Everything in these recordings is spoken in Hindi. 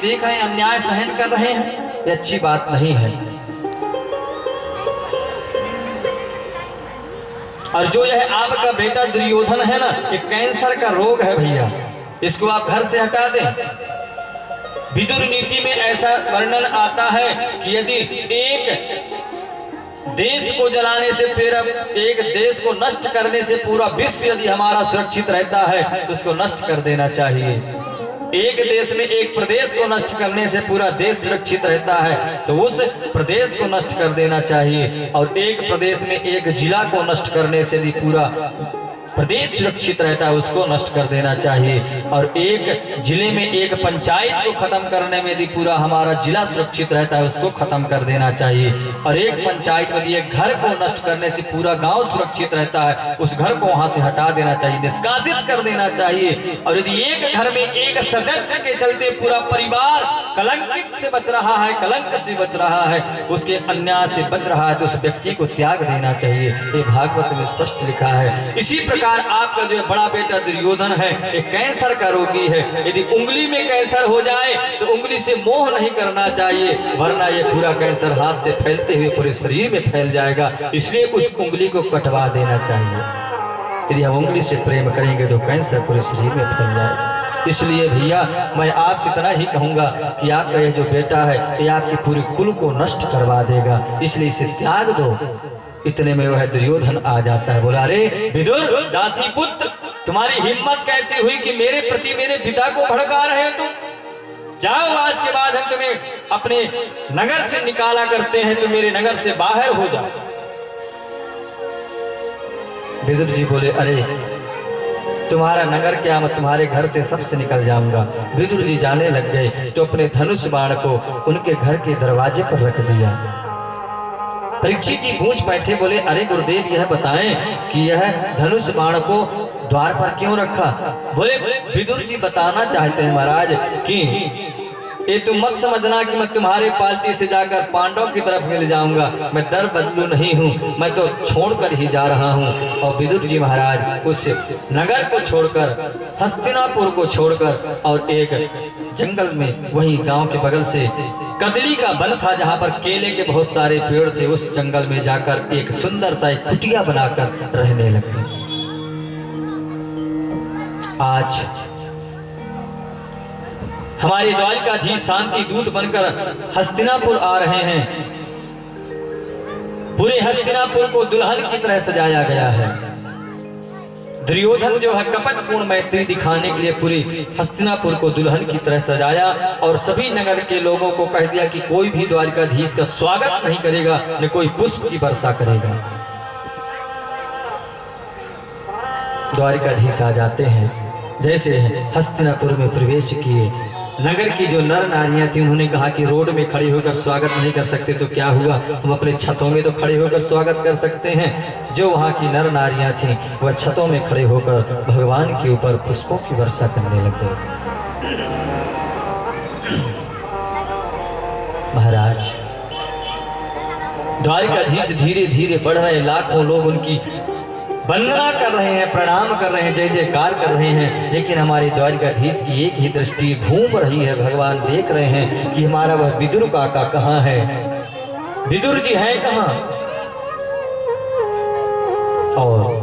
देख रहे हैं, अन्याय सहन कर रहे हैं, ये अच्छी बात नहीं है। और जो यह आपका बेटा दुर्योधन है ना, ये कैंसर का रोग है भैया, इसको आप घर से हटा दें। विदुर नीति में ऐसा वर्णन आता है कि यदि एक देश को जलाने से, फिर एक देश को नष्ट करने से पूरा विश्व यदि हमारा सुरक्षित रहता है तो उसको नष्ट कर देना चाहिए। एक देश में एक प्रदेश को नष्ट करने से पूरा देश सुरक्षित रहता है तो उस प्रदेश को नष्ट कर देना चाहिए। और एक प्रदेश में एक जिला को नष्ट करने से यदि पूरा प्रदेश सुरक्षित रहता है उसको नष्ट कर देना चाहिए। और एक जिले में एक पंचायत को खत्म करने में यदि पूरा हमारा जिला सुरक्षित रहता है उसको खत्म कर देना चाहिए। और एक पंचायत में एक घर को नष्ट करने से पूरा गांव सुरक्षित रहता है, उस घर को वहां से हटा देना चाहिए, निष्कासित कर देना चाहिए। और यदि एक घर में एक सदस्य के चलते पूरा परिवार कलंकित से बच रहा है, कलंक से बच रहा है, उसके अन्याय से बच रहा है, तो उस व्यक्ति को त्याग देना चाहिए। ये भागवत में स्पष्ट लिखा है। इसी आपका जो बड़ा बेटा दुर्योधन है एक कैंसर का रोगी है। यदि उंगली में कैंसर हो जाए तो उंगली से मोह नहीं करना चाहिए, वरना ये पूरा कैंसर हाथ से फैलते हुए पूरे शरीर में फैल जाएगा। इसलिए उस उंगली को कटवा देना चाहिए। यदि हम उंगली से प्रेम करेंगे तो कैंसर पूरे शरीर में फैल जाएगा। इसलिए भैया मैं आपसे इतना ही कहूंगा कि आपका यह जो बेटा है ये आपके पूरे कुल को नष्ट करवा देगा, इसलिए इसे त्याग दो। इतने में वह दुर्योधन आ जाता है, बोला अरे विदुर दासी पुत्र, तुम्हारी हिम्मत कैसे हुई कि मेरे प्रति मेरे पिता को भड़का रहे हो तुम? जाओ, आज के बाद हम तुम्हें अपने नगर से निकाला करते हैं, तुम मेरे नगर से बाहर हो जाओ। विदुर जी बोले अरे तुम्हारा नगर क्या, मैं तुम्हारे घर से सबसे निकल जाऊंगा। विदुर जी जाने लग गए तो अपने धनुष बाण को उनके घर के दरवाजे पर रख दिया। परीक्षित जी पूछ बैठे, बोले अरे गुरुदेव यह बताएं कि यह धनुष बाण को द्वार पर क्यों रखा? बोले विदुर जी बताना चाहते हैं महाराज कि ये तुम मत समझना कि मैं तुम्हारे पार्टी से जाकर पांडव की तरफ मिल जाऊंगा, मैं दर बदलू नहीं हूँ, मैं तो छोड़कर ही जा रहा हूँ। और विदुर जी महाराज उस नगर को छोड़कर, हस्तिनापुर को छोड़कर, और एक जंगल में वही गांव के बगल से कदली का वन था जहां पर केले के बहुत सारे पेड़ थे, उस जंगल में जाकर एक सुंदर सा एक कुटिया बनाकर रहने लगे। आज हमारे द्वारिकाधीश शांति दूत बनकर हस्तिनापुर आ रहे हैं। पूरे हस्तिनापुर को दुल्हन की तरह सजाया गया है। दुर्योधन जो है कपटपूर्ण मैत्री दिखाने के लिए पूरी हस्तिनापुर को दुल्हन की तरह सजाया और सभी नगर के लोगों को कह दिया कि कोई भी द्वारिकाधीश का स्वागत नहीं करेगा, न कोई पुष्प की वर्षा करेगा। द्वारिकाधीश आ जाते हैं, जैसे हस्तिनापुर में प्रवेश किए, नगर की जो नर नारियां थी उन्होंने कहा कि रोड में खड़े होकर स्वागत नहीं कर सकते तो क्या हुआ, हम अपने छतों में तो खड़े होकर स्वागत कर सकते हैं। जो वहां की नर नारियां थीं वह छतों में खड़े होकर भगवान के ऊपर पुष्पों की वर्षा करने लग गए। महाराज द्वारिकाधीश धीरे धीरे बढ़ रहे, लाखों लोग उनकी वंदना कर रहे हैं, प्रणाम कर रहे हैं, जय जयकार कर रहे हैं, लेकिन हमारे द्वारिकाधीश की एक ही दृष्टि घूम रही है। भगवान देख रहे हैं कि हमारा वह विदुर काका कहाँ है, विदुर जी हैं कहाँ। और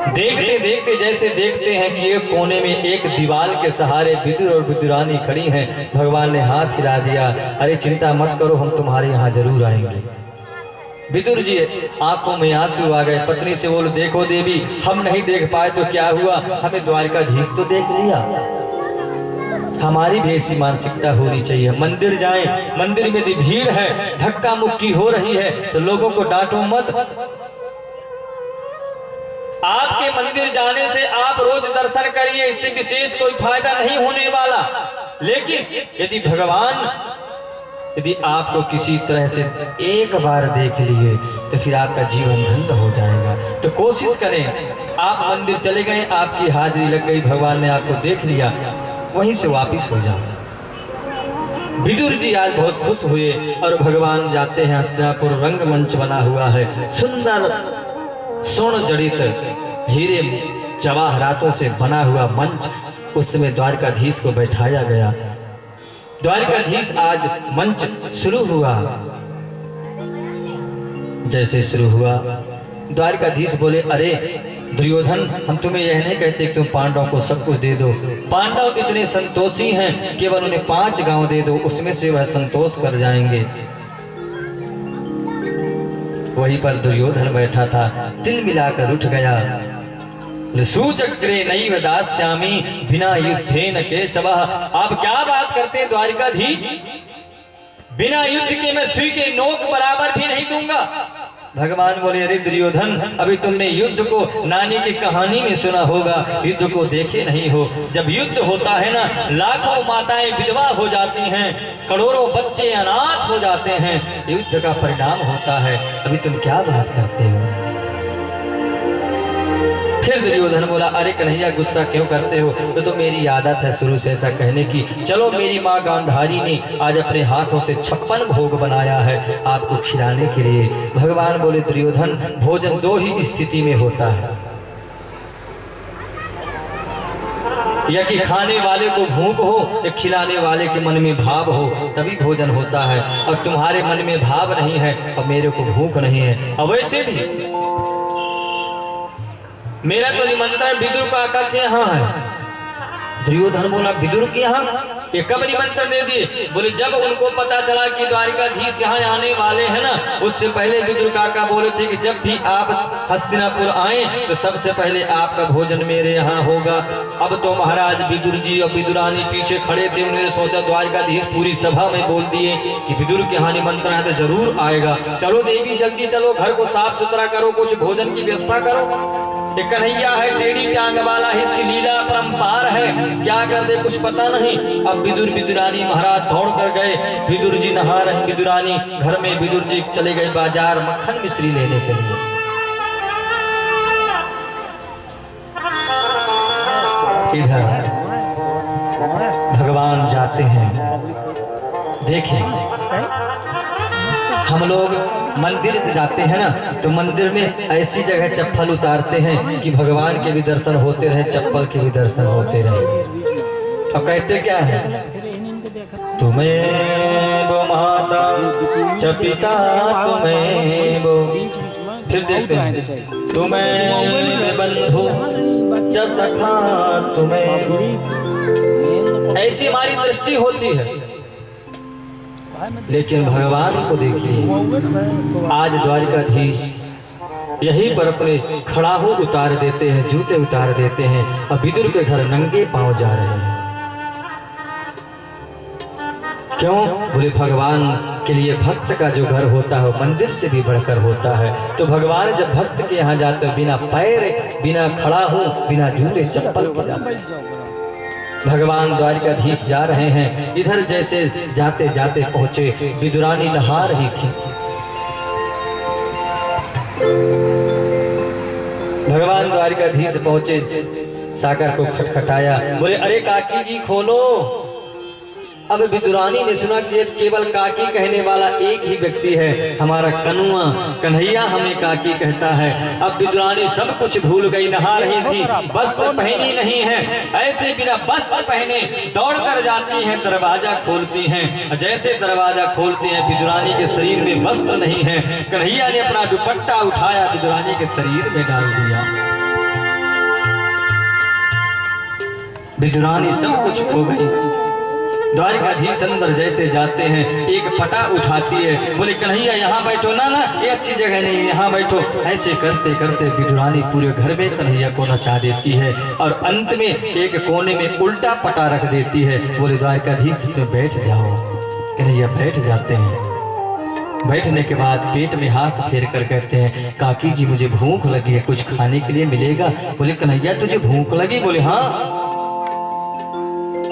देखते देखते जैसे देखते हैं कि एक कोने में एक दीवार के सहारे विदुर और विदुरानी खड़ी हैं। भगवान ने हाथ हिला दिया, अरे चिंता मत करो, हम तुम्हारे यहाँ जरूर आएंगे। विदुर जी आंखों में आंसू आ गए, पत्नी से बोलो देखो देवी, हम नहीं देख पाए तो क्या हुआ, हमें द्वारिकाधीश तो देख लिया। हमारी भी ऐसी मानसिकता होनी चाहिए। मंदिर जाएं, मंदिर में यदि भीड़ है, धक्का मुक्की हो रही है तो लोगों को डांटो मत। आपके मंदिर जाने से आप रोज दर्शन करिए, इससे विशेष कोई फायदा नहीं होने वाला। लेकिन यदि भगवान यदि आपको किसी तरह से एक बार देख लिए तो फिर आपका जीवन धन्य हो जाएगा। तो कोशिश करें, आप मंदिर चले गए, आपकी हाजिरी लग गई, भगवान ने आपको देख लिया, वहीं से वापिस हो जाओ। विदुर जी आज बहुत खुश हुए और भगवान जाते हैं। हस्तिनापुर रंगमंच बना हुआ है, सुंदर स्वर्ण जड़ित हीरे जवाहरातों से बना हुआ मंच, उसमें द्वारकाधीश को बैठाया गया। द्वारिकाधीश आज मंच शुरू हुआ। जैसे शुरू हुआ द्वारिकाधीश बोले, अरे दुर्योधन, हम तुम्हें यह नहीं कहते कि तुम पांडवों को सब कुछ दे दो। पांडव इतने संतोषी हैं, केवल उन्हें 5 गांव दे दो, उसमें से वह संतोष कर जाएंगे। वहीं पर दुर्योधन बैठा था, दिल मिलाकर उठ गया। सुचक्रे नैव दास्यामि बिना युद्धेन केशवः। आप क्या बात करते हैं द्वारिकाधीश, बिना युद्ध के मैं सुई के नोक बराबर भी नहीं दूंगा। भगवान बोले, अरे दुर्योधन, अभी तुमने युद्ध को नानी की कहानी में सुना होगा, युद्ध को देखे नहीं हो। जब युद्ध होता है ना, लाखों माताएं विधवा हो जाती हैं, करोड़ों बच्चे अनाथ हो जाते हैं, युद्ध का परिणाम होता है। अभी तुम क्या बात करते हो? फिर दुर्योधन बोला, अरे कन्हैया गुस्सा क्यों करते हो? तो मेरी आदत है शुरू से ऐसा कहने की। चलो, मेरी माँ गांधारी ने आज अपने हाथों से 56 भोग बनाया है आपको खिलाने के लिए। भगवान बोले, दुर्योधन, भोजन 2 ही स्थिति में होता है, या कि खाने वाले को भूख हो, या खिलाने वाले के मन में भाव हो, तभी भोजन होता है। और तुम्हारे मन में भाव नहीं है और मेरे को भूख नहीं है। अब वैसे भी मेरा तो निमंत्रण विदुर काका के यहाँ है। दुर्योधन बोला, विदुर के यहाँ? ये कब निमंत्रण दे दिए? बोले, जब उनको पता चला कि द्वारिकाधीश यहाँ आने वाले हैं ना, उससे पहले विदुर काका बोले थे कि जब भी आप हस्तिनापुर आए तो सबसे पहले आपका भोजन मेरे यहाँ होगा। अब तो महाराज विदुर जी और विदुरानी पीछे खड़े थे, उन्होंने सोचा द्वारिकाधीश पूरी सभा में बोल दिए कि विदुर के यहाँ निमंत्रण है तो जरूर आएगा। चलो देवी, जल्दी चलो, घर को साफ सुथरा करो, कुछ भोजन की व्यवस्था करो। ये कन्हैया है टेढ़ी टांग वाला, इसकी लीला परंपार है, क्या कर दे कुछ पता नहीं। अब विदुर विदुरानी महाराज दौड़ कर गए, विदुर जी नहा रहे, विदुरानी घर में, विदुर जी चले गए बाजार मक्खन मिश्री लेने के लिए। इधर भगवान जाते हैं। देखें, हम लोग मंदिर जाते हैं ना, तो मंदिर में ऐसी जगह चप्पल उतारते हैं कि भगवान के भी दर्शन होते रहे, चप्पल के भी दर्शन होते रहे। अब कहते क्या है, तुम्हें वो माता च पिता तुम्हें वो, फिर देखते हैं, तुम्हें बंधु च सखा तुम्हें। ऐसी हमारी दृष्टि होती है, लेकिन भगवान को देखिए, आज द्वारिकाधीश यहीं पर अपने खड़ाहू उतार देते हैं, जूते उतार देते हैं, और विदुर के घर नंगे पांव जा रहे हैं। क्यों? बोले, भगवान के लिए भक्त का जो घर होता है मंदिर से भी बढ़कर होता है। तो भगवान जब भक्त के यहाँ जाते हैं, बिना पैर, बिना खड़ा हूं, बिना जूते चप्पल के जाते हैं। भगवान द्वारिकाधीश जा रहे हैं। इधर जैसे जाते जाते पहुंचे, विदुरानी नहा रही थी। भगवान द्वारिकाधीश पहुंचे, सागर को खटखटाया, बोले, अरे काकी जी खोलो। अब विदुरानी ने सुना कि केवल काकी कहने वाला एक ही व्यक्ति है, हमारा कनुआ कन्हैया हमें काकी कहता है। अब विदुरानी सब कुछ भूल गई, नहा रही थी, वस्त्र पहनी नहीं है, ऐसे बिना वस्त्र पहने दौड़ कर जाती हैं, दरवाजा खोलती हैं। जैसे दरवाजा खोलते हैं, विदुरानी के शरीर में वस्त्र नहीं है। कन्हैया ने अपना दुपट्टा उठाया, विदुरानी के शरीर में डाल दिया। विदुरानी सब कुछ खो गई। द्वारिकाधीश अंदर जैसे जाते हैं, एक पटा उठाती है, बोले, कन्हैया यहाँ बैठो ना, ये अच्छी जगह नहीं, यहाँ बैठो। ऐसे करते करते विदुरानी पूरे घर में कन्हैया को नचा देती है, और अंत में एक कोने में उल्टा पटा रख देती है। बोले, द्वारिकाधीश इसमें बैठ जाओ। कन्हैया बैठ जाते हैं। बैठने के बाद पेट में हाथ फेर कर कहते हैं, काकी जी मुझे भूख लगी है, कुछ खाने के लिए मिलेगा? बोले, कन्हैया तुझे भूख लगी? बोले, हाँ।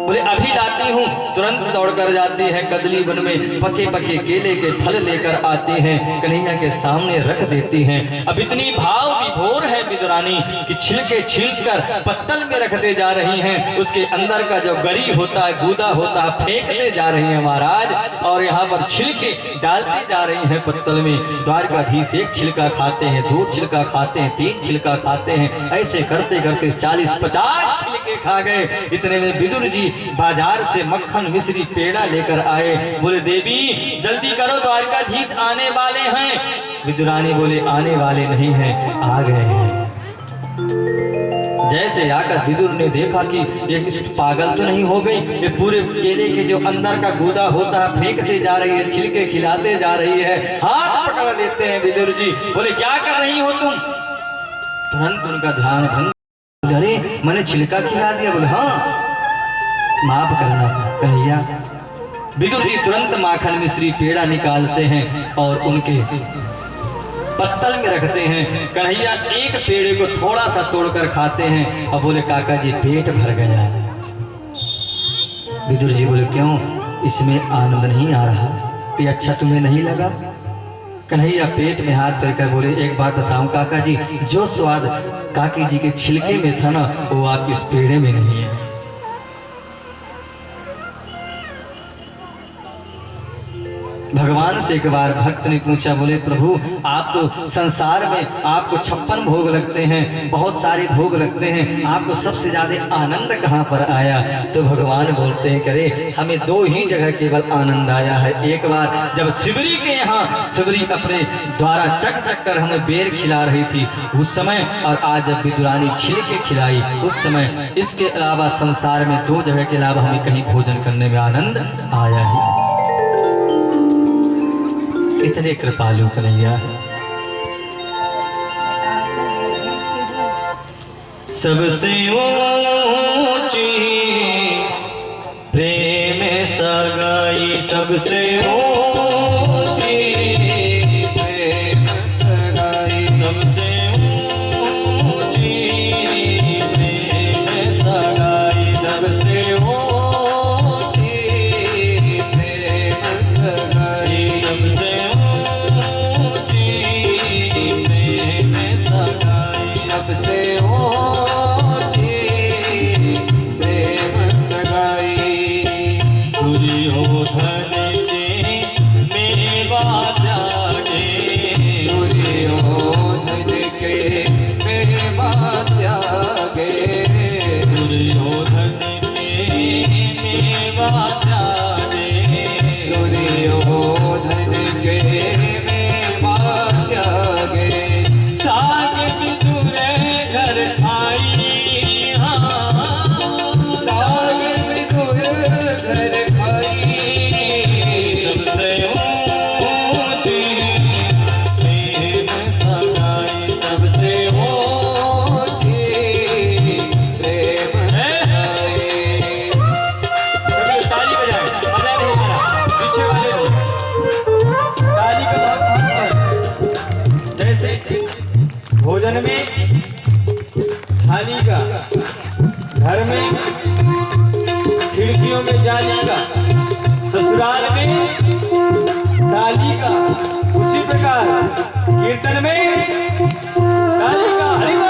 बोले, अभी लाती हूँ। तुरंत दौड़कर जाती है, कदली वन में पके पके केले के फल लेकर आती हैं, कन्हैया के सामने रख देती हैं। अब इतनी भाव विभोर है विदुरानी कि छिलके छीलकर पत्तल में रखते जा रही हैं, उसके अंदर का जो गरी होता है, गूदा होता है, फेंकते जा रही हैं महाराज, और यहाँ पर छिलके डालते जा रही हैं पत्तल में। द्वारिकाधीश 1 छिलका खाते हैं, 2 छिलका खाते हैं, 3 छिलका खाते हैं, ऐसे करते करते 40-50 छिलके खा गए। इतने में विदुर जी बाजार से मक्खन माखन मिश्री पेड़ा लेकर आए। बोले देवी जल्दी करो, द्वारकाधीश आने वाले हैं। विदुरानी बोले आने वाले नहीं हैं, आ गए हैं। जैसे आकर विदुर ने देखा कि ये पागल तो नहीं हो गई, ये पूरे केले के जो अंदर का गूदा होता है फेंकते जा रही है, छिलके खिलाते जा रही है। हाथ पकड़ लेते हैं विदुर जी। बोले क्या कर रही हो तुम? तुरंत उनका ध्यान भंग। अरे मैंने छिलका खिला दिया। बोले हाँ माफ करना कन्हैया। विदुर जी तुरंत माखन मिश्री पेड़ा निकालते हैं और उनके पत्तल में रखते हैं। कन्हैया एक पेड़े को थोड़ा सा तोड़कर खाते हैं और बोले काका जी पेट भर गया। विदुर जी बोले क्यों, इसमें आनंद नहीं आ रहा? ये अच्छा तुम्हें नहीं लगा? कन्हैया पेट में हाथ धरकर बोले एक बात बताऊं काका जी, जो स्वाद काकी जी के छिलके में था ना वो आप इस पेड़े में नहीं है। भगवान से एक बार भक्त ने पूछा, बोले प्रभु आप तो संसार में आपको 56 भोग लगते हैं, बहुत सारे भोग लगते हैं, आपको सबसे ज्यादा आनंद कहाँ पर आया? तो भगवान बोलते हैं करे हमें 2 ही जगह केवल आनंद आया है। एक बार जब शिवरी के यहाँ शिवरी अपने द्वारा चक चक कर हमें बेर खिला रही थी उस समय, और आज जब विदुरानी छिलके खिलाई उस समय। इसके अलावा संसार में 2 जगह के अलावा हमें कहीं भोजन करने में आनंद आया ही। इतने कृपालु कन्हैया। सबसे ऊंची प्रेम सगाई, सबसे ऊंची प्रेम सगाई, सबसे ऊंची प्रेम सगाई, सबसे ऊंची प्रेम सगाई, सबसे सबसे ऊंची प्रेम सगाई। दुर्योधन के मेवा त्यागे, दुर्योधन के मेवा त्यागे, दुर्योधन के मेवा त्यागे, दुर्योधन के मेवा त्यागे। साग विदुर घर खाई, साग विदुर घर खाई, सबसे ऊंची प्रेम सगाई, सबसे ऊंची प्रेम सगाई। ताली बजाए, मजा नहीं आ रहा, पीछे वाले ताली का बहुत महत्व है। जैसे भोजन में थाली का, घर में खिड़कियों में जाली का, ससुराल में साली का, उसी प्रकार कीर्तन में ताली का। हरि बोल।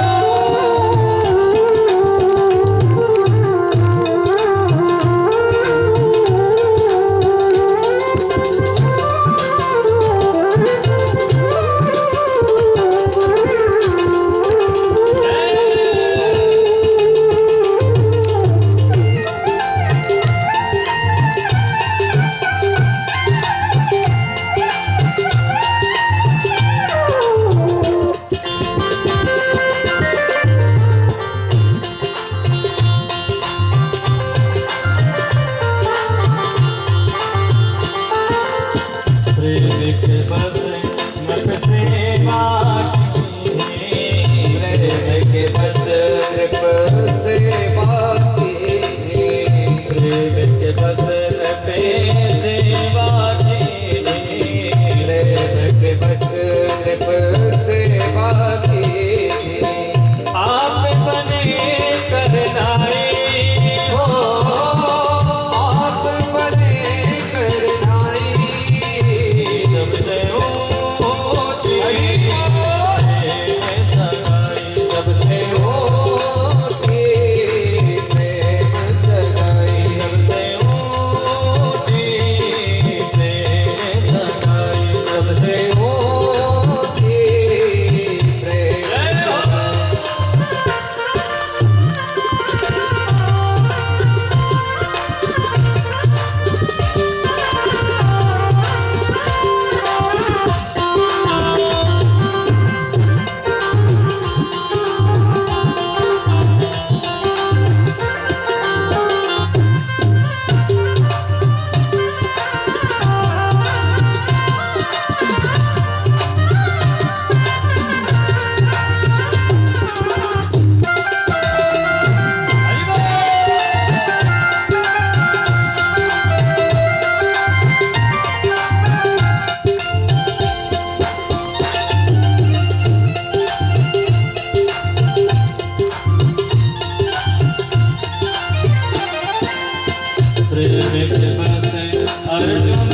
अर्जुन